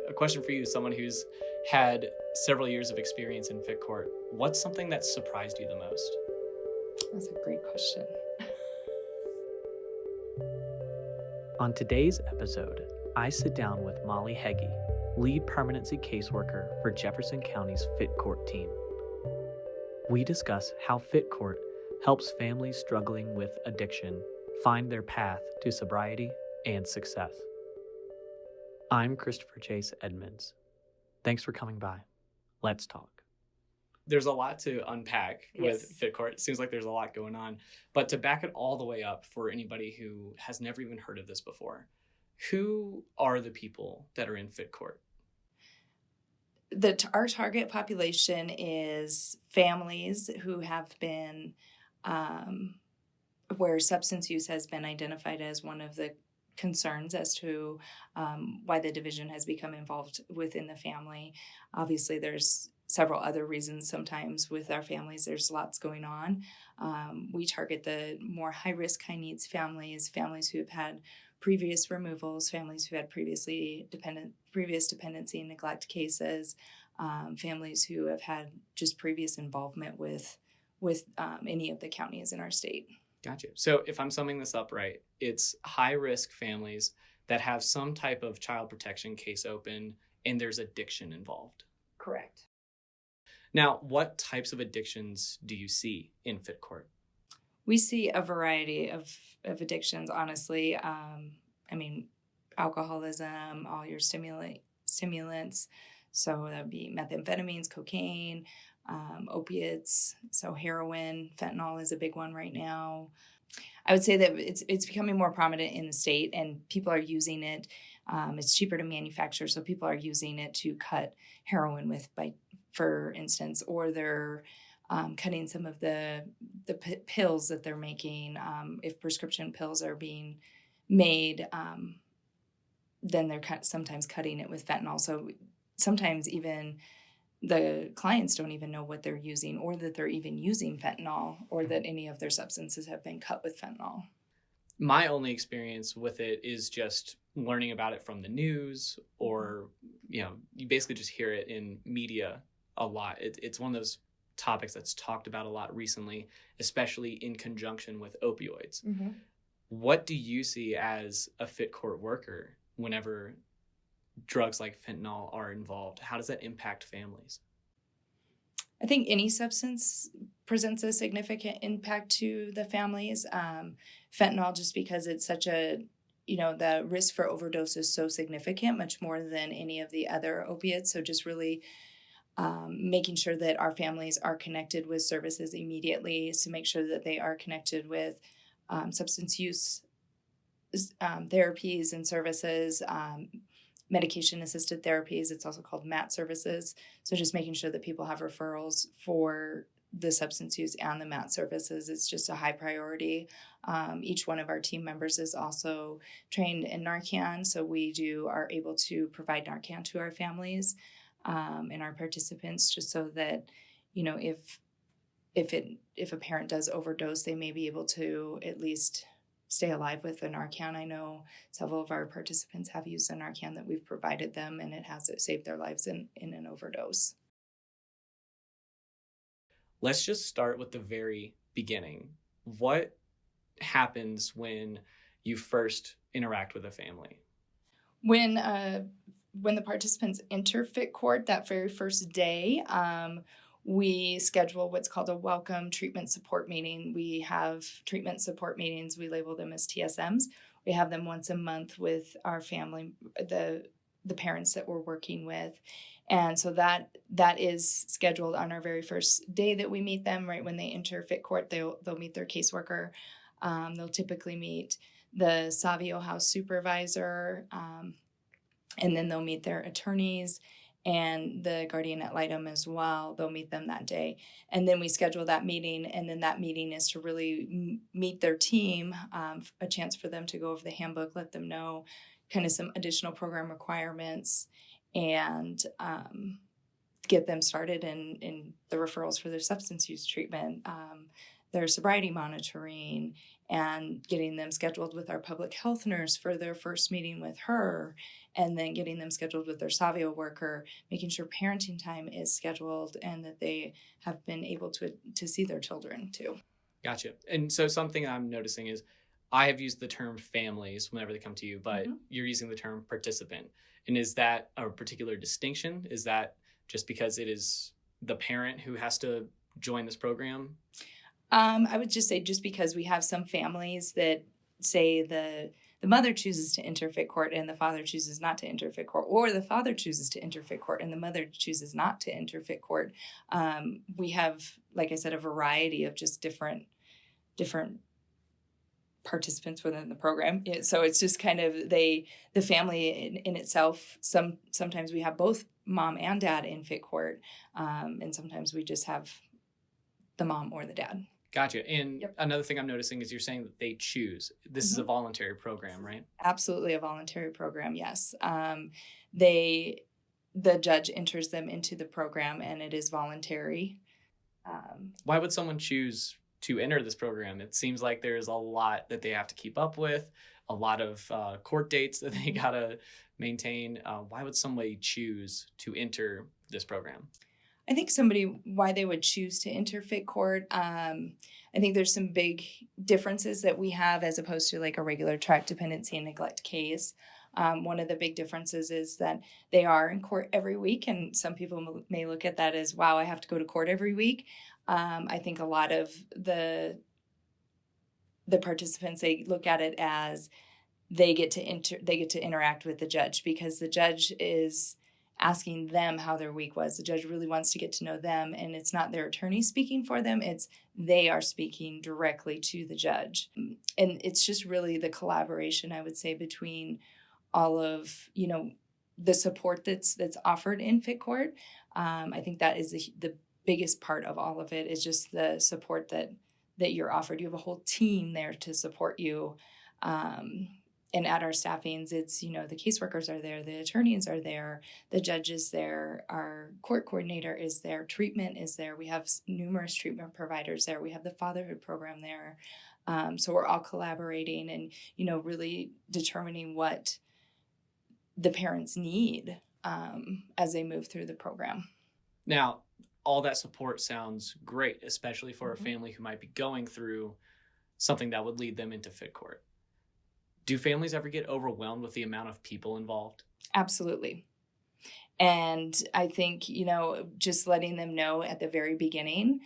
a question for you, someone who's had several years of experience in fit court. What's something that surprised you the most? That's a great question. On today's episode, I sit down with Molly HEGGE, lead permanency caseworker for Jefferson County's Fit Court team. We discuss how Fit Court helps families struggling with addiction find their path to sobriety and success. I'm Christopher Chase Edmonds. Thanks for coming by. Let's talk. There's a lot to unpack with Yes. fit court. It seems like there's a lot going on. But to back it all the way up for anybody who has never even heard of this before, who are the people that are in fit court? Our target population is families who have been, where substance use has been identified as one of the concerns as to why the division has become involved within the family. Obviously, there's several other reasons sometimes with our families. There's lots going on. We target the more high-risk, high-needs families who have had previous removals, families who had previous dependency and neglect cases, families who have had just previous involvement with any of the counties in our state. Gotcha. So if I'm summing this up right, it's high-risk families that have some type of child protection case open and there's addiction involved. Correct. Now, what types of addictions do you see in fit court? We see a variety of addictions, honestly. Alcoholism, all your stimulants. So that would be methamphetamines, cocaine, opiates. So heroin, fentanyl is a big one right now. I would say that it's becoming more prominent in the state, and people are using it. It's cheaper to manufacture, so people are using it to cut heroin with, for instance, or they're cutting some of the pills that they're making. If prescription pills are being made, then they're sometimes cutting it with fentanyl. So sometimes even the clients don't even know what they're using, or that they're even using fentanyl, or that any of their substances have been cut with fentanyl. My only experience with it is just learning about it from the news, or, you basically just hear it in media a lot. It's one of those topics that's talked about a lot recently, especially in conjunction with opioids. Mm-hmm. What do you see as a fit court worker whenever drugs like fentanyl are involved? How does that impact families? I think any substance presents a significant impact to the families. Fentanyl, just because it's such the risk for overdose is so significant, much more than any of the other opiates. So just really making sure that our families are connected with services immediately, to make sure that they are connected with substance use therapies and services, medication-assisted therapies. It's also called MAT services. So just making sure that people have referrals for the substance use and the MAT services is just a high priority. Each one of our team members is also trained in Narcan, so we are able to provide Narcan to our families and our participants, just so that, if a parent does overdose, they may be able to at least stay alive with the Narcan. I know several of our participants have used the Narcan that we've provided them, and it has saved their lives in an overdose. Let's just start with the very beginning. What happens when you first interact with a family? When the participants enter fit court that very first day, we schedule what's called a welcome treatment support meeting. We have treatment support meetings. We label them as TSMs. We have them once a month with our family, the parents that we're working with. And so that is scheduled on our very first day that we meet them. Right when they enter fit court, they'll meet their caseworker. They'll typically meet the Savio House supervisor, and then they'll meet their attorneys and the guardian ad litem as well. They'll meet them that day. And then we schedule that meeting, and then that meeting is to really meet their team, a chance for them to go over the handbook, let them know kind of some additional program requirements, and get them started in the referrals for their substance use treatment, their sobriety monitoring, and getting them scheduled with our public health nurse for their first meeting with her, and then getting them scheduled with their Savio worker, making sure parenting time is scheduled and that they have been able to see their children too. Gotcha. And so something I'm noticing is I have used the term families whenever they come to you, but you're using the term participant. And is that a particular distinction? Is that just because it is the parent who has to join this program? I would just say just because we have some families that say the mother chooses to enter fit court and the father chooses not to enter fit court, or the father chooses to enter fit court and the mother chooses not to enter fit court. We have, like I said, a variety of just different participants within the program. So it's just kind of the family in itself. Sometimes we have both mom and dad in fit court, and sometimes we just have the mom or the dad. Gotcha. And another thing I'm noticing is you're saying that they choose. This is a voluntary program, right? Absolutely a voluntary program, yes. The judge enters them into the program, and it is voluntary. Why would someone choose to enter this program? It seems like there's a lot that they have to keep up with, a lot of court dates that they got to maintain. Why would somebody choose to enter this program? I think why they would choose to enter fit court, I think there's some big differences that we have as opposed to like a regular tract dependency and neglect case. One of the big differences is that they are in court every week, and some people may look at that as, wow, I have to go to court every week. I think a lot of the participants, they look at it as they get to interact with the judge, because the judge is asking them how their week was. The judge really wants to get to know them, and it's not their attorney speaking for them, it's they are speaking directly to the judge. And it's just really the collaboration, I would say, between all of, the support that's offered in fit court. I think that is the biggest part of all of it, is just the support that you're offered. You have a whole team there to support you. And at our staffings, it's, the caseworkers are there, the attorneys are there, the judge is there, our court coordinator is there, treatment is there. We have numerous treatment providers there. We have the fatherhood program there. So we're all collaborating and, really determining what the parents need as they move through the program. Now, all that support sounds great, especially for a family who might be going through something that would lead them into fit court. Do families ever get overwhelmed with the amount of people involved? Absolutely. And I think, just letting them know at the very beginning,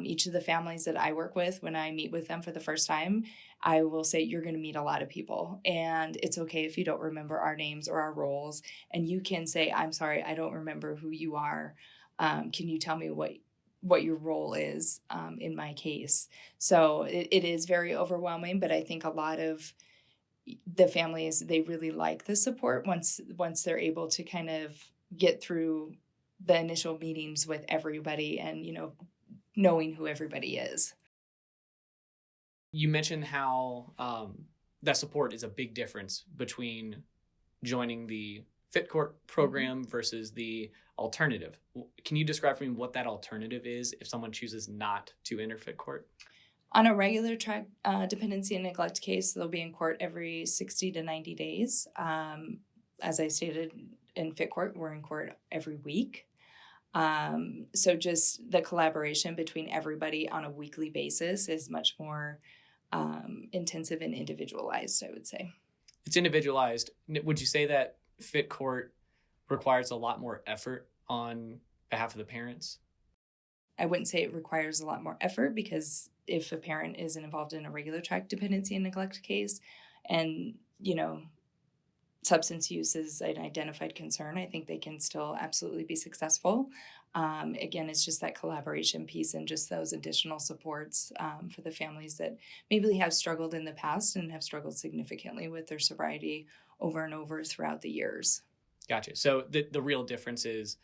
each of the families that I work with, when I meet with them for the first time, I will say, you're going to meet a lot of people, and it's okay if you don't remember our names or our roles. And you can say, I'm sorry, I don't remember who you are. Can you tell me what your role is in my case? So it is very overwhelming, but I think a lot of the families, they really like the support once they're able to kind of get through the initial meetings with everybody and, knowing who everybody is. You mentioned how that support is a big difference between joining the fit court program versus the alternative. Can you describe for me what that alternative is if someone chooses not to enter fit court? On a regular tract dependency and neglect case, they'll be in court every 60 to 90 days. As I stated, in fit court, we're in court every week. So just the collaboration between everybody on a weekly basis is much more intensive and individualized, I would say. It's individualized. Would you say that fit court requires a lot more effort on behalf of the parents? I wouldn't say it requires a lot more effort, because if a parent is involved in a regular tract dependency and neglect case and, substance use is an identified concern, I think they can still absolutely be successful. Again, it's just that collaboration piece and just those additional supports for the families that maybe have struggled in the past and have struggled significantly with their sobriety over and over throughout the years. Gotcha. So the real difference is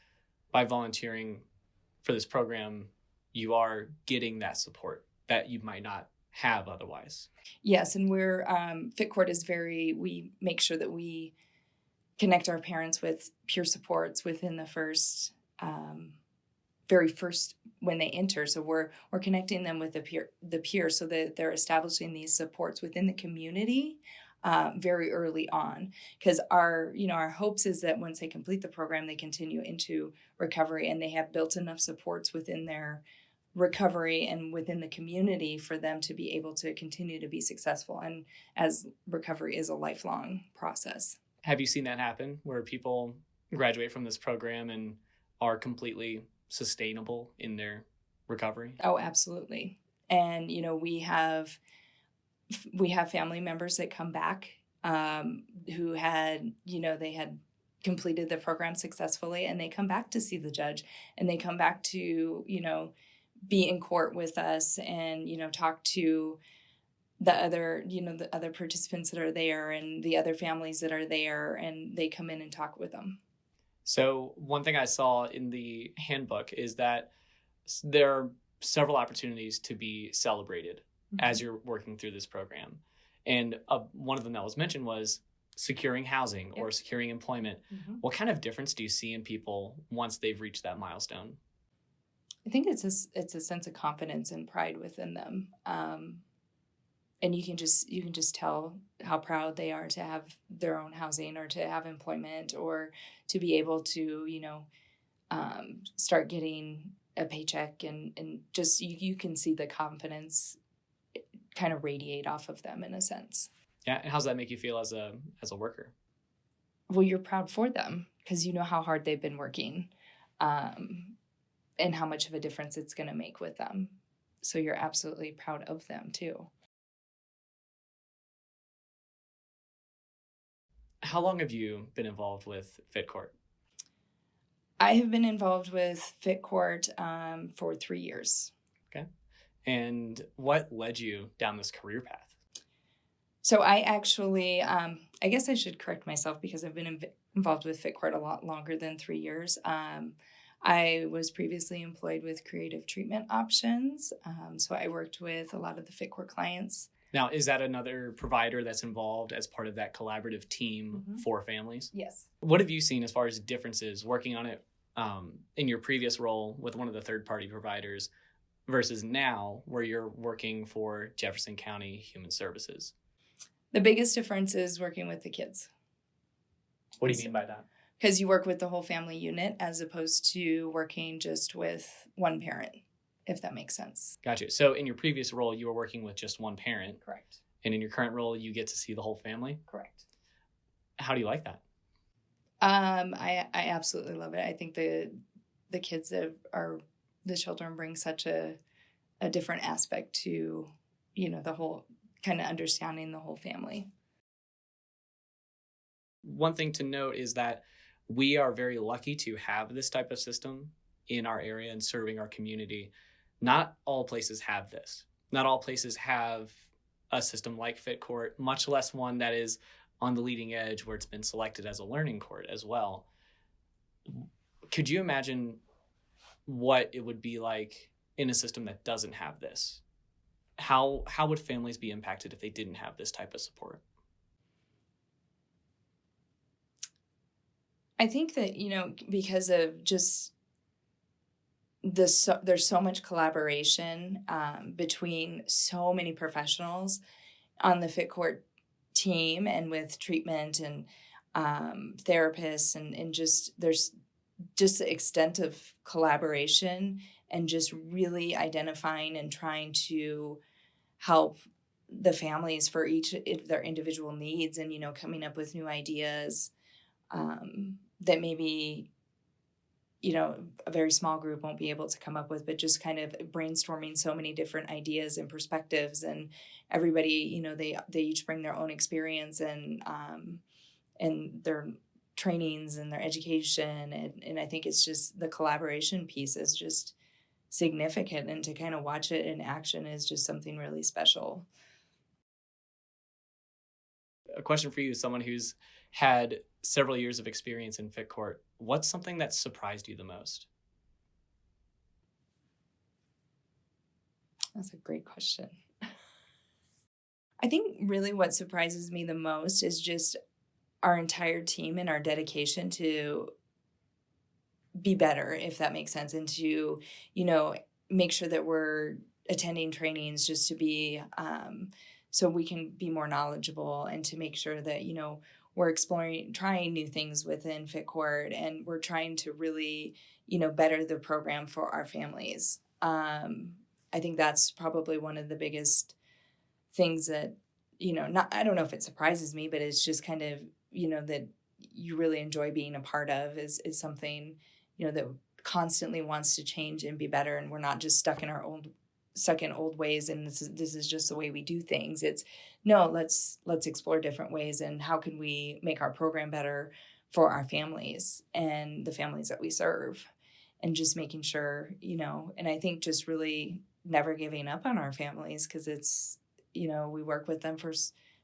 by volunteering for this program, you are getting that support that you might not have otherwise. Yes, and we're Fit Court is we make sure that we connect our parents with peer supports within the first very first when they enter. So we're connecting them with the peer so that they're establishing these supports within the community very early on. Because our hopes is that once they complete the program, they continue into recovery and they have built enough supports within their recovery and within the community for them to be able to continue to be successful. And as recovery is a lifelong process. Have you seen that happen where people graduate from this program and are completely sustainable in their recovery? Oh, absolutely. And, we have family members that come back who had, they had completed the program successfully, and they come back to see the judge, and they come back to, be in court with us and, talk to the other participants that are there and the other families that are there, and they come in and talk with them. So one thing I saw in the handbook is that there are several opportunities to be celebrated as you're working through this program. And one of them that was mentioned was securing housing or securing employment. What kind of difference do you see in people once they've reached that milestone? I think it's a sense of confidence and pride within them. And you can just tell how proud they are to have their own housing or to have employment or to be able to, start getting a paycheck and just you can see the confidence kind of radiate off of them in a sense. Yeah, and how does that make you feel as a worker? Well, you're proud for them because you know how hard they've been working, and how much of a difference it's going to make with them. So you're absolutely proud of them too. How long have you been involved with Fit Court? I have been involved with Fit Court for 3 years. Okay. And what led you down this career path? So I actually, I guess I should correct myself because I've been involved with Fit Court a lot longer than 3 years. I was previously employed with Creative Treatment Options. So I worked with a lot of the Fit Court clients. Now, is that another provider that's involved as part of that collaborative team for families? Yes. What have you seen as far as differences working on it in your previous role with one of the third-party providers versus now where you're working for Jefferson County Human Services? The biggest difference is working with the kids. What do you mean by that? Because you work with the whole family unit as opposed to working just with one parent, if that makes sense. Gotcha. So in your previous role, you were working with just one parent. Correct. And in your current role, you get to see the whole family? Correct. How do you like that? I absolutely love it. I think the kids the children bring such a different aspect to, the whole kind of understanding the whole family. One thing to note is that we are very lucky to have this type of system in our area and serving our community. Not all places have this. Not all places have a system like Fit Court, much less one that is on the leading edge where it's been selected as a learning court as well. Could you imagine what it would be like in a system that doesn't have this? How would families be impacted if they didn't have this type of support? I think that, because of just this, there's so much collaboration between so many professionals on the Fit Court team and with treatment and therapists and just there's just the extent of collaboration and just really identifying and trying to help the families for each of their individual needs and, coming up with new ideas that maybe, a very small group won't be able to come up with, but just kind of brainstorming so many different ideas and perspectives and everybody, they each bring their own experience and their trainings and their education. And I think it's just the collaboration piece is just significant, and to kind of watch it in action is just something really special. A question for you, someone who's had several years of experience in Fit Court, what's something that surprised you the most? That's a great question. I think really what surprises me the most is just our entire team and our dedication to be better, if that makes sense, and to, make sure that we're attending trainings just to be, so we can be more knowledgeable, and to make sure that, we're trying new things within Fit Court, and we're trying to really, better the program for our families. I think that's probably one of the biggest things that, I don't know if it surprises me, but it's just kind of, that you really enjoy being a part of is something, that constantly wants to change and be better. And we're not just stuck in old ways, and this is just the way we do things. It's no, let's explore different ways, and how can we make our program better for our families and the families that we serve, and just making sure, and I think just really never giving up on our families, because it's, we work with them for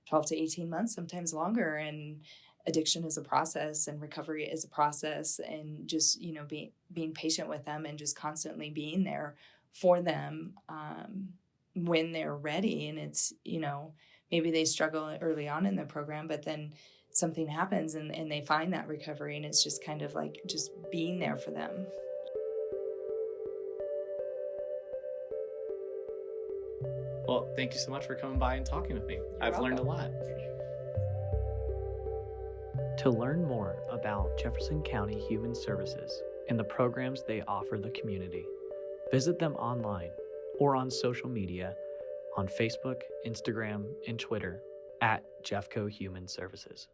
12 to 18 months, sometimes longer, and addiction is a process, and recovery is a process, and just, being patient with them, and just constantly being there for them when they're ready. And it's, maybe they struggle early on in the program, but then something happens, and they find that recovery, and it's just kind of like just being there for them. Well, thank you so much for coming by and talking with me. I've learned a lot. To learn more about Jefferson County Human Services and the programs they offer the community, visit them online or on social media on Facebook, Instagram, and Twitter at Jeffco Human Services.